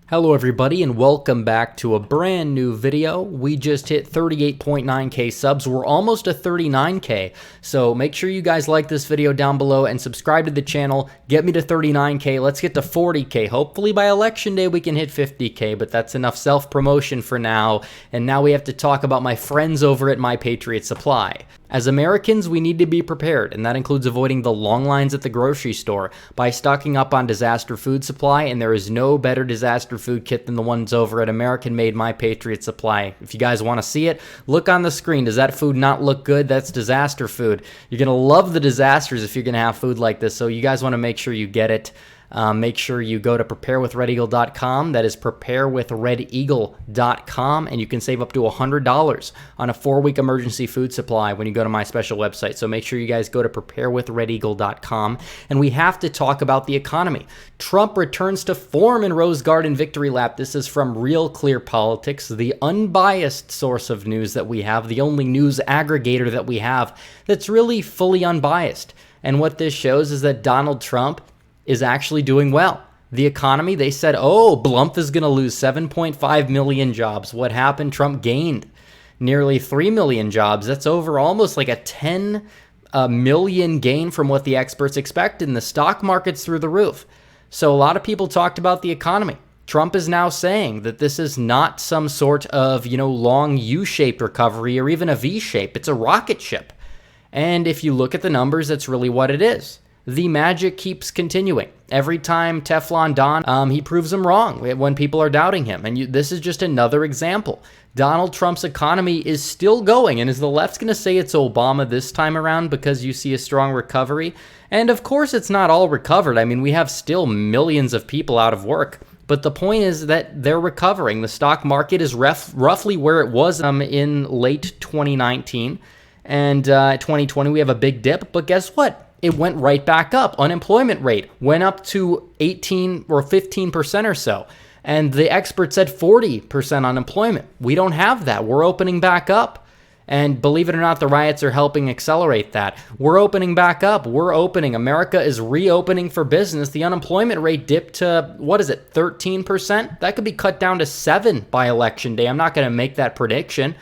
Hello everybody and welcome back to a brand new video. We just hit 38.9k subs. We're almost to 39k. So make sure you guys like this video down below and subscribe to the channel. Get me to 39k. Let's get to 40k. Hopefully by election day we can hit 50k, but that's enough self-promotion for now. And now we have to talk about my friends over at My Patriot Supply. As Americans, we need to be prepared, and that includes avoiding the long lines at the grocery store by stocking up on disaster food supply, and there is no better disaster food kit than the ones over at American-made My Patriot Supply. If you guys want to see it, look on the screen. Does that food not look good? That's disaster food. You're going to love the disasters if you're going to have food like this, so you guys want to make sure you get it. Make sure you go to preparewithredigal.com. That is preparewithredigal.com, and you can save up to $100 on a 4-week emergency food supply when you go to my special website. So make sure you guys go to preparewithredigal.com. And we have to talk about the economy. Trump returns to form in Rose Garden victory lap. This is from Real Clear Politics, the unbiased source of news that we have, the only news aggregator that we have that's really fully unbiased. And what this shows is that Donald Trump is actually doing well. The economy, they said, oh, Blump is going to lose 7.5 million jobs. What happened? Trump gained nearly 3 million jobs. That's over almost like a 10 million gain from what the experts expected. And the stock market's through the roof. So a lot of people talked about the economy. Trump is now saying that this is not some sort of, long U-shaped recovery or even a V-shape. It's a rocket ship. And if you look at the numbers, that's really what it is. The magic keeps continuing. Every time Teflon Don, he proves them wrong when people are doubting him. And this is just another example. Donald Trump's economy is still going. And is the left's going to say it's Obama this time around because you see a strong recovery? And of course, it's not all recovered. I mean, we have still millions of people out of work. But the point is that they're recovering. The stock market is roughly where it was in late 2019. And 2020, we have a big dip. But guess what? It went right back up. Unemployment rate went up to 18 or 15% or so. And the experts said 40% unemployment. We don't have that. We're opening back up. And believe it or not, the riots are helping accelerate that. We're opening back up. We're opening. America is reopening for business. The unemployment rate dipped to, 13%? That could be cut down to 7% by election day. I'm not going to make that prediction.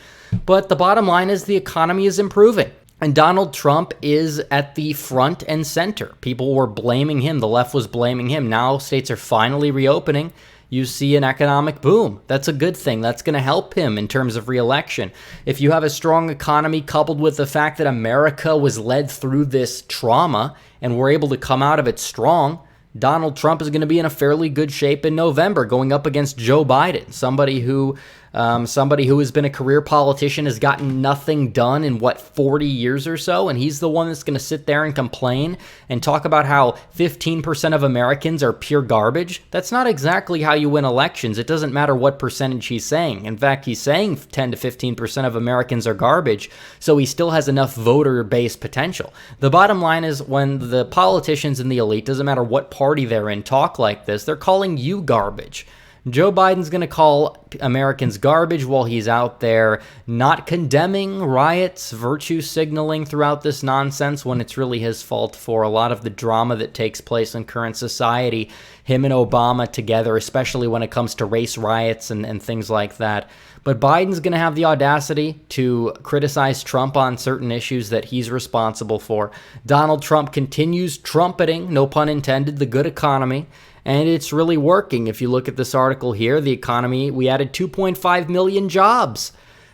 But the bottom line is the economy is improving. And Donald Trump is at the front and center. People were blaming him. The left was blaming him. Now states are finally reopening. You see an economic boom. That's a good thing. That's going to help him in terms of re-election. If you have a strong economy coupled with the fact that America was led through this trauma and we're able to come out of it strong, Donald Trump is going to be in a fairly good shape in November going up against Joe Biden, somebody who has been a career politician, has gotten nothing done in 40 years or so, and he's the one that's going to sit there and complain and talk about how 15% of Americans are pure garbage. That's not exactly how you win elections. It doesn't matter what percentage he's saying. In fact, he's saying 10 to 15% of Americans are garbage, so he still has enough voter base potential. The bottom line is when the politicians and the elite, doesn't matter what party they're in, talk like this, they're calling you garbage. Joe Biden's going to call Americans garbage while he's out there not condemning riots, virtue signaling throughout this nonsense when it's really his fault for a lot of the drama that takes place in current society. Him and Obama together, especially when it comes to race riots and things like that. But Biden's going to have the audacity to criticize Trump on certain issues that he's responsible for. Donald Trump continues trumpeting, no pun intended, the good economy. And it's really working. If you look at this article here, the economy, we added 2.5 million jobs.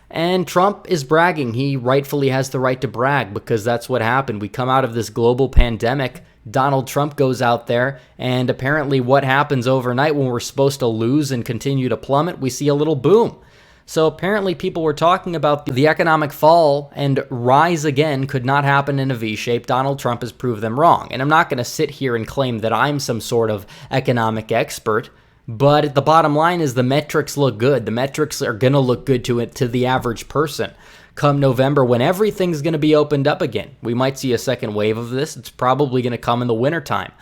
And Trump is bragging. He rightfully has the right to brag because that's what happened. We come out of this global pandemic. Donald Trump goes out there, and apparently what happens overnight when we're supposed to lose and continue to plummet, we see a little boom. So apparently people were talking about the economic fall and rise again could not happen in a V-shape. Donald Trump has proved them wrong. And I'm not going to sit here and claim that I'm some sort of economic expert, but the bottom line is the metrics look good. The metrics are going to look good to the average person. Come November, when everything's going to be opened up again, we might see a second wave of this. It's probably going to come in the wintertime.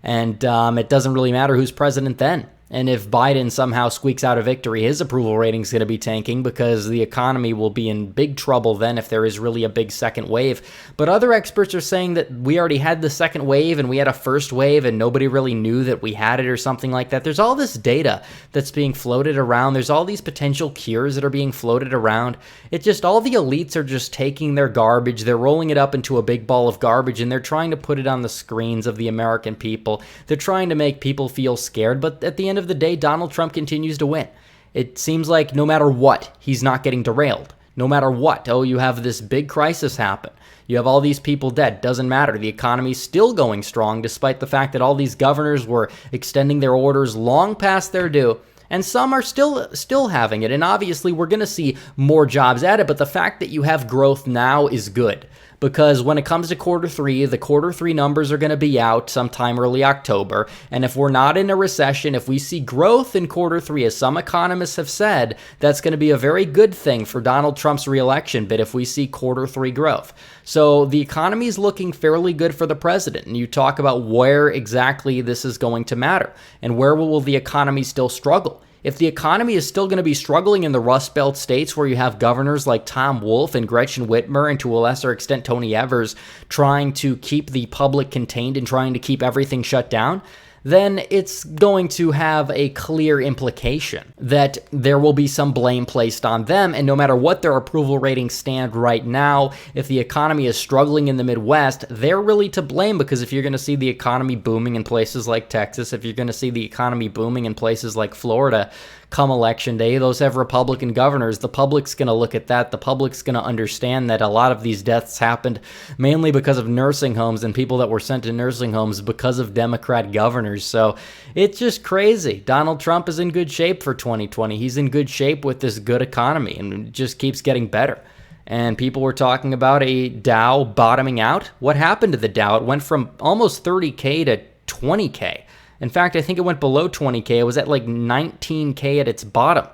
And it doesn't really matter who's president then. And if Biden somehow squeaks out a victory, his approval rating is going to be tanking because the economy will be in big trouble then if there is really a big second wave. But other experts are saying that we already had the second wave and we had a first wave and nobody really knew that we had it or something like that. There's all this data that's being floated around. There's all these potential cures that are being floated around. It just, all the elites are just taking their garbage, they're rolling it up into a big ball of garbage, and they're trying to put it on the screens of the American people. They're trying to make people feel scared, but at the end of the day, Donald Trump continues to win. It seems like no matter what, he's not getting derailed. No matter what, oh, you have this big crisis happen. You have all these people dead. Doesn't matter. The economy's still going strong despite the fact that all these governors were extending their orders long past their due. And some are still having it. And obviously, we're going to see more jobs added. But the fact that you have growth now is good. Because when it comes to quarter three, the quarter three numbers are going to be out sometime early October. And if we're not in a recession, if we see growth in quarter three, as some economists have said, that's going to be a very good thing for Donald Trump's reelection bid if we see quarter three growth. So the economy is looking fairly good for the president. And you talk about where exactly this is going to matter and where will the economy still struggle. If the economy is still going to be struggling in the Rust Belt states where you have governors like Tom Wolf and Gretchen Whitmer and to a lesser extent Tony Evers trying to keep the public contained and trying to keep everything shut down, then it's going to have a clear implication that there will be some blame placed on them. And no matter what their approval ratings stand right now, if the economy is struggling in the Midwest, they're really to blame, because if you're going to see the economy booming in places like Texas, if you're going to see the economy booming in places like Florida, come election day, those have Republican governors. The public's going to look at that. The public's going to understand that a lot of these deaths happened mainly because of nursing homes and people that were sent to nursing homes because of Democrat governors. So it's just crazy. Donald Trump is in good shape for 2020. He's in good shape with this good economy, and it just keeps getting better. And people were talking about a Dow bottoming out. What happened to the Dow? It went from almost 30K to 20K. In fact, I think it went below 20K. It was at like 19K at its bottom.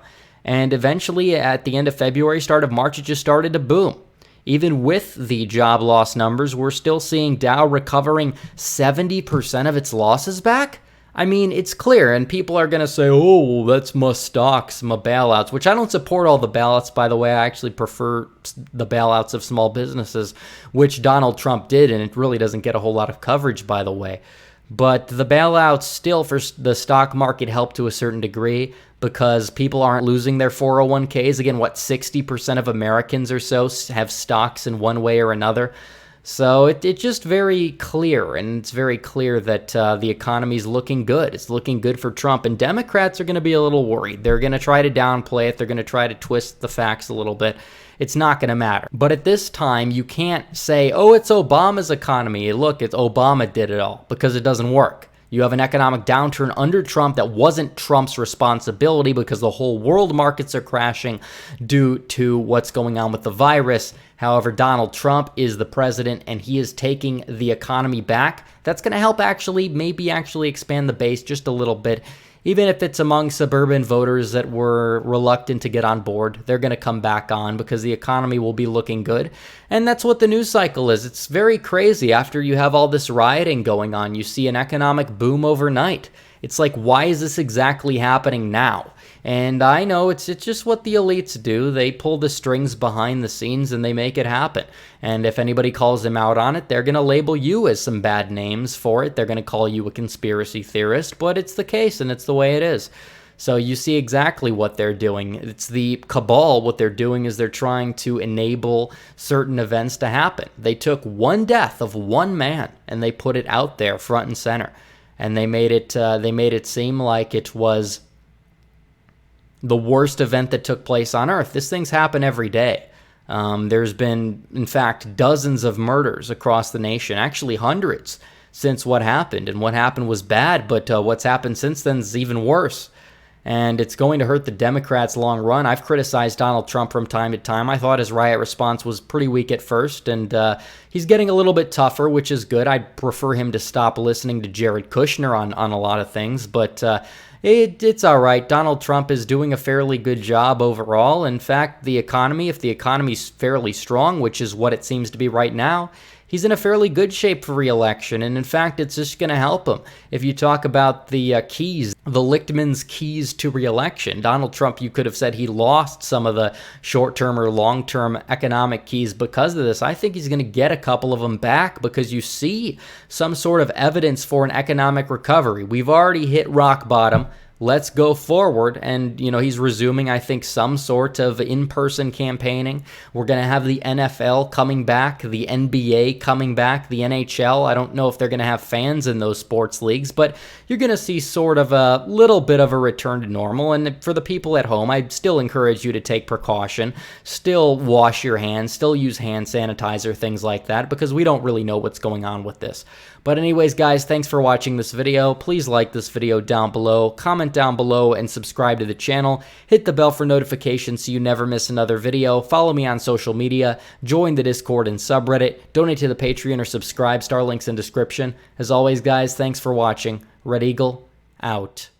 And eventually, at the end of February, start of March, it just started to boom. Even with the job loss numbers, we're still seeing Dow recovering 70% of its losses back. I mean, it's clear, and people are going to say, oh, that's my stocks, my bailouts, which I don't support all the bailouts, by the way. I actually prefer the bailouts of small businesses, which Donald Trump did, and it really doesn't get a whole lot of coverage, by the way. But the bailouts still for the stock market help to a certain degree because people aren't losing their 401ks. Again, 60% of Americans or so have stocks in one way or another. So it's just very clear, and it's very clear that the economy is looking good. It's looking good for Trump, and Democrats are going to be a little worried. They're going to try to downplay it. They're going to try to twist the facts a little bit. It's not going to matter. But at this time, you can't say, oh, it's Obama's economy. Look, it's Obama did it all, because it doesn't work. You have an economic downturn under Trump that wasn't Trump's responsibility because the whole world markets are crashing due to what's going on with the virus. However, Donald Trump is the president and he is taking the economy back. That's going to help maybe expand the base just a little bit. Even if it's among suburban voters that were reluctant to get on board, they're going to come back on because the economy will be looking good. And that's what the news cycle is. It's very crazy. After you have all this rioting going on, you see an economic boom overnight. It's like, why is this exactly happening now? And I know it's just what the elites do. They pull the strings behind the scenes and they make it happen. And if anybody calls them out on it, they're going to label you as some bad names for it. They're going to call you a conspiracy theorist, but it's the case and it's the way it is. So you see exactly what they're doing. It's the cabal. What they're doing is they're trying to enable certain events to happen. They took one death of one man and they put it out there front and center. And they made it seem like it was the worst event that took place on Earth. These things happen every day. There's been, in fact, dozens of murders across the nation, actually hundreds since what happened. And what happened was bad, but what's happened since then is even worse. And it's going to hurt the Democrats long run. I've criticized Donald Trump from time to time. I thought his riot response was pretty weak at first, and he's getting a little bit tougher, which is good. I'd prefer him to stop listening to Jared Kushner on a lot of things, but it's all right. Donald Trump is doing a fairly good job overall. In fact, if the economy's fairly strong, which is what it seems to be right now, he's in a fairly good shape for re-election, and in fact, it's just going to help him. If you talk about the keys, the Lichtman's keys to re-election, Donald Trump, you could have said he lost some of the short-term or long-term economic keys because of this. I think he's going to get a couple of them back because you see some sort of evidence for an economic recovery. We've already hit rock bottom. Let's go forward. And, he's resuming, I think, some sort of in-person campaigning. We're going to have the NFL coming back, the NBA coming back, the NHL. I don't know if they're going to have fans in those sports leagues, but you're going to see sort of a little bit of a return to normal. And for the people at home, I still encourage you to take precaution, still wash your hands, still use hand sanitizer, things like that, because we don't really know what's going on with this. But anyways, guys, thanks for watching this video. Please like this video down below, comment down below, and subscribe to the channel. Hit the bell for notifications so you never miss another video. Follow me on social media, join the Discord and subreddit, donate to the Patreon or subscribe. Star links in description. As always, guys, thanks for watching. Red Eagle, out.